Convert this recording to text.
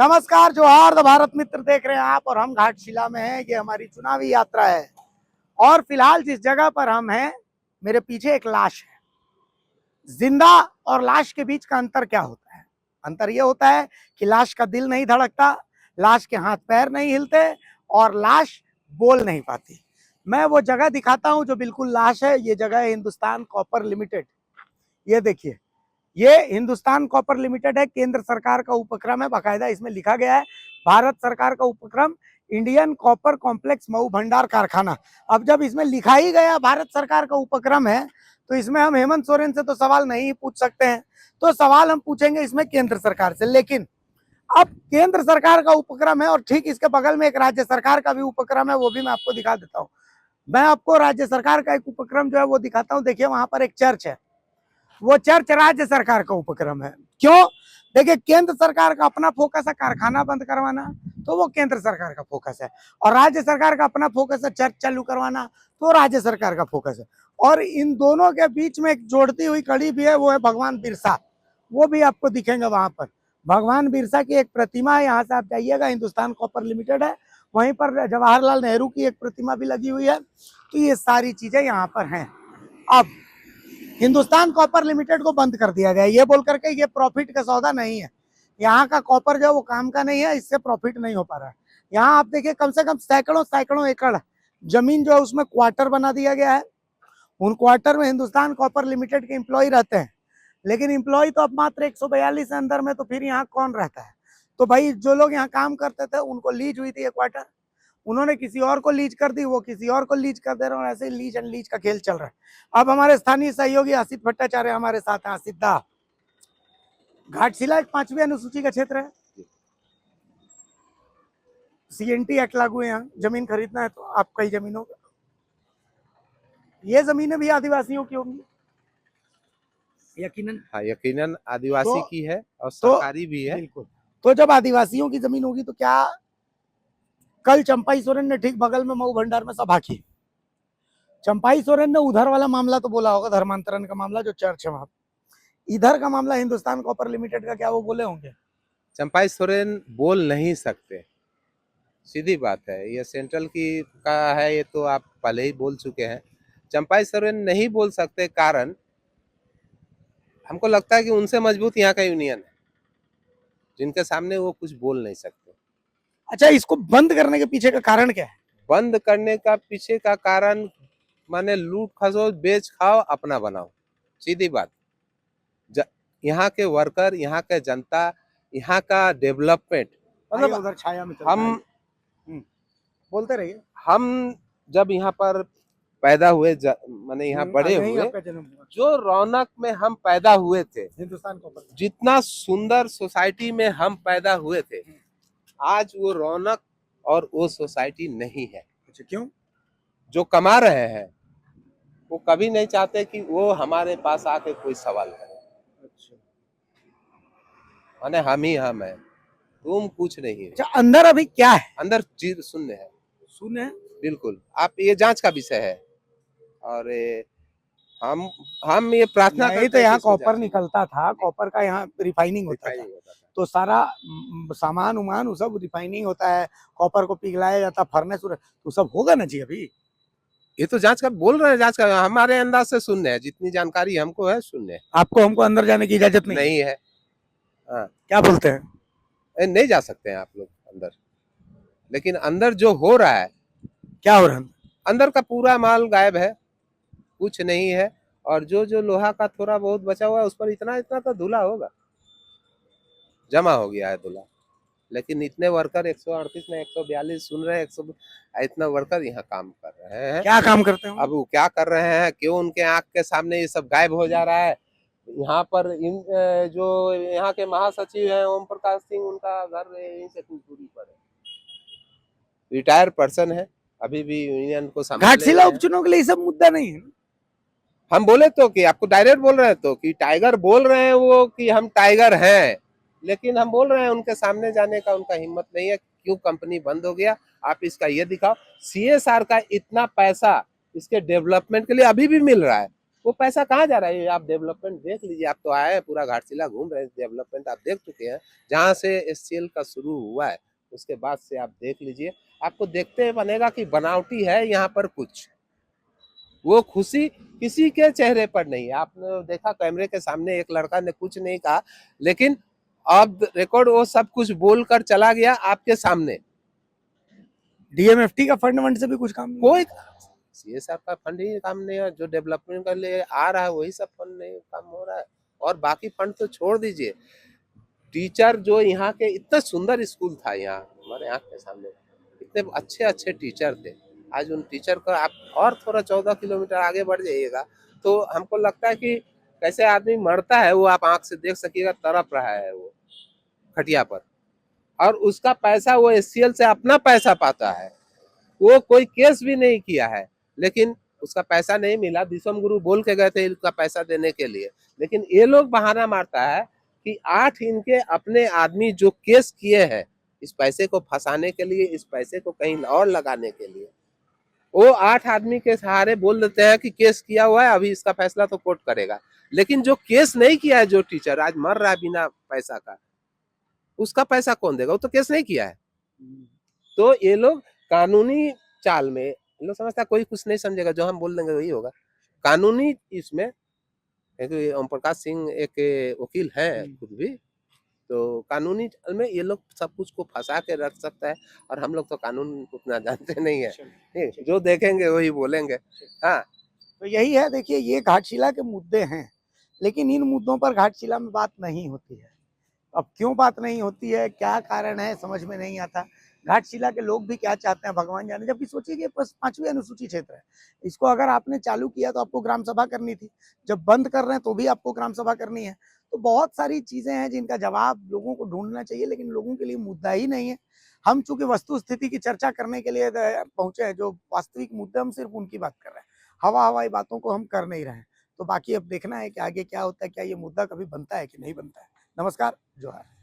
नमस्कार, जोहार द भारत मित्र देख रहे हैं आप और हम घाटशिला में हैं। ये हमारी चुनावी यात्रा है और फिलहाल जिस जगह पर हम हैं, मेरे पीछे एक लाश है। जिंदा और लाश के बीच का अंतर क्या होता है? अंतर ये होता है कि लाश का दिल नहीं धड़कता, लाश के हाथ पैर नहीं हिलते और लाश बोल नहीं पाती। मैं वो जगह दिखाता हूं जो बिल्कुल लाश है। ये जगह है हिंदुस्तान कॉपर लिमिटेड। ये देखिए, ये हिंदुस्तान कॉपर लिमिटेड है, केंद्र सरकार का उपक्रम है। बाकायदा इसमें लिखा गया है भारत सरकार का उपक्रम इंडियन कॉपर कॉम्प्लेक्स मऊ भंडार कारखाना। अब जब इसमें लिखा ही गया भारत सरकार का उपक्रम है, तो इसमें हम हेमंत सोरेन से तो सवाल नहीं पूछ सकते हैं, तो सवाल हम पूछेंगे इसमें केंद्र सरकार से। लेकिन अब केंद्र सरकार का उपक्रम है और ठीक इसके बगल में एक राज्य सरकार का भी उपक्रम है, वो भी मैं आपको दिखा देता हूँ। मैं आपको राज्य सरकार का एक उपक्रम जो है वो दिखाता हूँ। देखिए, वहां पर एक चर्च है, वो चर्च राज्य सरकार का उपक्रम है। क्यों? देखिए, केंद्र सरकार का अपना फोकस है कारखाना बंद करवाना, तो वो केंद्र सरकार का फोकस है, और राज्य सरकार का अपना फोकस है चर्च चालू करवाना, तो राज्य सरकार का फोकस है। और इन दोनों के बीच में एक जोड़ती हुई कड़ी भी है, वो है भगवान बिरसा। वो भी आपको दिखेंगे वहां पर। भगवान बिरसा की एक प्रतिमा है, यहाँ से आप जाइएगा, हिंदुस्तान कॉपर लिमिटेड है, वहीं पर जवाहरलाल नेहरू की एक प्रतिमा भी लगी हुई है। तो ये सारी चीजें यहाँ पर हैं। अब हिंदुस्तान कॉपर लिमिटेड को बंद कर दिया गया, ये बोल करके ये प्रॉफिट का सौदा नहीं है। यहाँ का कॉपर जो है वो काम का नहीं है, इससे प्रॉफिट नहीं हो पा रहा है। यहाँ आप देखिए, कम से कम सैकड़ों सैकड़ों एकड़ जमीन जो है उसमें क्वार्टर बना दिया गया है। उन क्वार्टर में हिंदुस्तान कॉपर लिमिटेड के एम्प्लॉय रहते हैं, लेकिन एम्प्लॉय तो अब मात्र 142 है अंदर में, तो फिर यहाँ कौन रहता है? तो भाई, जो लोग यहाँ काम करते थे उनको लीज हुई थी ये क्वार्टर, उन्होंने किसी और को लीज कर दी, वो किसी और को लीज कर दे रहे हैं, और ऐसे ही लीज एंड लीज का खेल चल रहा है। अब हमारे स्थानीय सहयोगी आसित भट्टाचार्य हमारे साथ हैं। आसित दा, घाटशिला एक 5वीं अनुसूची का क्षेत्र है, सीएनटी एक्ट लागू है। यहाँ जमीन खरीदना है तो आपका ही जमीन होगा। ये जमीनें भी आदिवासियों की होंगी यकीनन। हाँ, यकीनन आदिवासी तो, की है और सरकारी भी है। बिल्कुल। तो जब आदिवासियों की जमीन होगी तो क्या कल चंपाई सोरेन ने ठीक बगल में मऊ भंडार में सभा की, चंपाई सोरेन ने उधर वाला मामला तो बोला होगा, धर्मांतरण का मामला जो चर्च है वहां, इधर का मामला हिंदुस्तान कॉपर लिमिटेड का क्या वो बोले होंगे? चंपाई सोरेन बोल नहीं सकते, सीधी बात है। ये सेंट्रल की का है, ये तो आप पहले ही बोल चुके हैं। चंपाई सोरेन नहीं बोल सकते, कारण हमको लगता है कि उनसे मजबूत यहाँ का यूनियन है, जिनके सामने वो कुछ बोल नहीं सकते। अच्छा, इसको बंद करने के पीछे का कारण क्या है? बंद करने का पीछे का कारण माने लूट खसोट, बेच खाओ, अपना बनाओ, सीधी बात। यहाँ के वर्कर, यहाँ के जनता, यहाँ का डेवलपमेंट, मतलब उधर छाया में हम बोलते रहिए। हम जब यहाँ पर पैदा हुए, माने यहाँ बड़े हुए, जो रौनक में हम पैदा हुए थे, हिंदुस्तान कॉपर, जितना सुंदर सोसाइटी में हम पैदा हुए थे, आज वो रौनक और वो सोसाइटी नहीं है। अच्छा, क्यों? जो कमा रहे हैं वो कभी नहीं चाहते कि वो हमारे पास आके कोई सवाल करे। अच्छा, माने हम ही हम है, तुम कुछ नहीं है। अच्छा, अंदर अभी क्या है? अंदर चीज शून्य है, शून्य है, बिल्कुल। आप ये जांच का विषय है, और हम ये प्रार्थना करते हैं। तो यहाँ कॉपर निकलता था, कॉपर का यहाँ रिफाइनिंग होता था, तो सारा सामान उमान वो सब रिफाइनिंग होता है, कॉपर को पिघलाया जाता, फर्नेस, तो सब होगा ना जी। अभी ये तो जांच का बोल रहे हैं, जांच का हमारे अंदाज से शून्य है, जितनी जानकारी हमको है शून्य है। आपको हमको अंदर जाने की इजाजत नहीं है। हाँ, क्या बोलते हैं? नहीं जा सकते हैं आप लोग अंदर, लेकिन अंदर जो हो रहा है, क्या हो रहा है? अंदर का पूरा माल गायब है, कुछ नहीं है। और जो जो लोहा का थोड़ा बहुत बचा हुआ है, उस पर इतना इतना तो धुला होगा, जमा हो गया है धुला। लेकिन इतने वर्कर 138 में 142 सुन रहे हैं, 100 इतना वर्कर यहाँ काम कर रहे हैं। क्या काम करते हैं? अब वो क्या कर रहे हैं, क्यों उनके आंख के सामने ये सब गायब हो जा रहा है? यहाँ पर जो यहाँ के महासचिव हैं ओम प्रकाश सिंह, उनका घर यहीं से कुछ दूरी पर है, रिटायर पर्सन है, अभी भी यूनियन को घाटशिला उपचुनाव के लिए सब मुद्दा नहीं है। हम बोले तो कि आपको डायरेक्ट बोल रहे हैं तो कि टाइगर बोल रहे हैं वो कि हम टाइगर हैं, लेकिन हम बोल रहे हैं उनके सामने जाने का उनका हिम्मत नहीं है। क्यों कंपनी बंद हो गया, आप इसका ये दिखाओ। CSR का इतना पैसा इसके डेवलपमेंट के लिए अभी भी मिल रहा है, वो पैसा कहाँ जा रहा है? आप डेवलपमेंट देख लीजिए, आप तो आए हैं पूरा घाटशिला घूम रहे हैं, डेवलपमेंट आप देख चुके हैं। जहाँ से एचसीएल का शुरू हुआ है उसके बाद से आप देख लीजिए, आपको देखते ही बनेगा कि बनावटी है यहाँ पर कुछ। वो खुशी किसी के चेहरे पर नहीं है। आपने देखा कैमरे के सामने एक लड़का ने कुछ नहीं कहा, लेकिन अब रिकॉर्ड वो सब कुछ बोलकर चला गया आपके सामने। डीएमएफटी का फंड वंड से भी कुछ काम नहीं कोई सीएसआर का फंड ही काम नहीं है, जो डेवलपमेंट के लिए आ रहा है वही सब फंड नहीं काम हो रहा है। और बाकी फंड तो छोड़ दीजिए, टीचर जो यहाँ के इतना सुंदर स्कूल था, यहाँ हमारे आँख के सामने इतने अच्छे अच्छे टीचर थे, आज उन टीचर का आप और थोड़ा 14 किलोमीटर आगे बढ़ जाइएगा तो हमको लगता है कि कैसे आदमी मरता है वो आप आँख से देख सकिएगा, तड़प रहा है वो खटिया पर, और उसका पैसा वो एचसीएल से अपना पैसा पाता है। वो कोई केस भी नहीं किया है, लेकिन उसका पैसा नहीं मिला। विश्वम गुरु बोल के गए थे इसका पैसा देने के लिए, लेकिन ये लोग बहाना मारता है कि 8 इनके अपने आदमी जो केस किए हैं इस पैसे को फंसाने के लिए, इस पैसे को कहीं और लगाने के लिए, वो 8 आदमी के सहारे बोल देते हैं कि केस किया हुआ है, अभी इसका फैसला तो कोर्ट करेगा। लेकिन जो केस नहीं किया है, जो टीचर आज मर रहा है बिना पैसा का, उसका पैसा कौन देगा? वो तो केस नहीं किया है। तो ये लोग कानूनी चाल में, ये लोग समझता है कोई कुछ नहीं समझेगा, जो हम बोल देंगे वही होगा। कानूनी इसमें एक ओम प्रकाश सिंह एक वकील है खुद भी, तो कानूनी चाल में ये लोग सब कुछ को फंसा के रख सकता है, और हम लोग तो कानून उतना जानते नहीं है, ठीक, जो देखेंगे वही बोलेंगे। हाँ, तो यही है। देखिए, ये घाटशिला के मुद्दे हैं, लेकिन इन मुद्दों पर घाटशिला में बात नहीं होती है। अब क्यों बात नहीं होती है, क्या कारण है, समझ में नहीं आता। घाटशिला के लोग भी क्या चाहते हैं भगवान जाने। जबकि सोचिए कि 5वीं अनुसूची क्षेत्र है, इसको अगर आपने चालू किया तो आपको ग्राम सभा करनी थी, जब बंद कर रहे हैं तो भी आपको ग्राम सभा करनी है। तो बहुत सारी चीजें हैं जिनका जवाब लोगों को ढूंढना चाहिए, लेकिन लोगों के लिए मुद्दा ही नहीं है। हम चूंकि वस्तु स्थिति की चर्चा करने के लिए पहुंचे हैं, जो वास्तविक मुद्दे हम सिर्फ उनकी बात कर रहे हैं, हवा हवाई बातों को हम कर नहीं रहे हैं। तो बाकी अब देखना है कि आगे क्या होता है, क्या ये मुद्दा कभी बनता है कि नहीं बनता है। नमस्कार, जोहार।